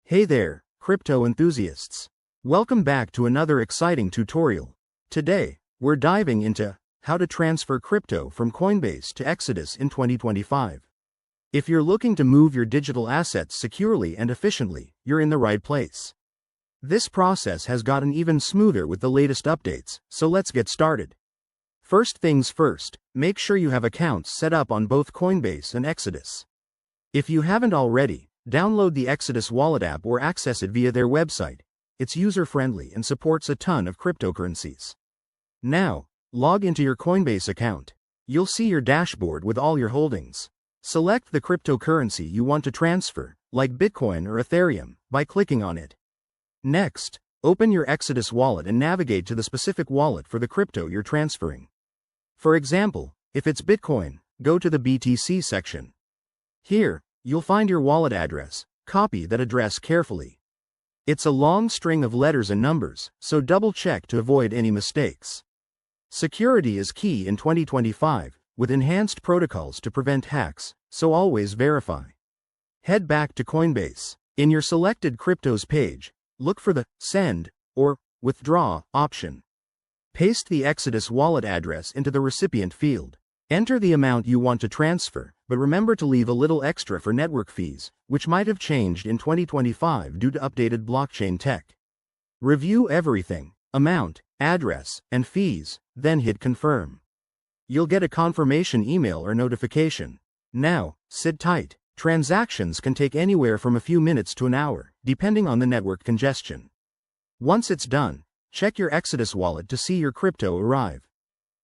Hey there, crypto enthusiasts. Welcome back to another exciting tutorial. Today, we're diving into how to transfer crypto from Coinbase to Exodus in 2025. If you're looking to move your digital assets securely and efficiently, you're in the right place. This process has gotten even smoother with the latest updates, so let's get started. First things first, make sure you have accounts set up on both Coinbase and Exodus. If you haven't already, download the Exodus wallet app or access it via their website. It's user-friendly and supports a ton of cryptocurrencies. Now, log into your Coinbase account. You'll see your dashboard with all your holdings. Select the cryptocurrency you want to transfer, like Bitcoin or Ethereum, by clicking on it. Next, open your Exodus wallet and navigate to the specific wallet for the crypto you're transferring. For example, if it's Bitcoin, go to the BTC section. Here, you'll find your wallet address. Copy that address carefully. It's a long string of letters and numbers, so double-check to avoid any mistakes. Security is key in 2025, with enhanced protocols to prevent hacks, so always verify. Head back to Coinbase. In your selected cryptos page, look for the Send or Withdraw option. Paste the Exodus wallet address into the recipient field. Enter the amount you want to transfer, but remember to leave a little extra for network fees, which might have changed in 2025 due to updated blockchain tech. Review everything, amount, address, and fees, then hit Confirm. You'll get a confirmation email or notification. Now, sit tight. Transactions can take anywhere from a few minutes to an hour, depending on the network congestion. Once it's done, check your Exodus wallet to see your crypto arrive.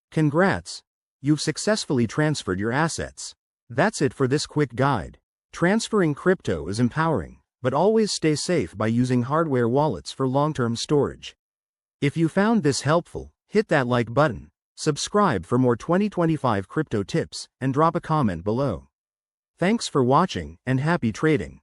Congrats! You've successfully transferred your assets. That's it for this quick guide. Transferring crypto is empowering, but always stay safe by using hardware wallets for long-term storage. If you found this helpful, hit that like button, subscribe for more 2025 crypto tips, and drop a comment below. Thanks for watching, and happy trading.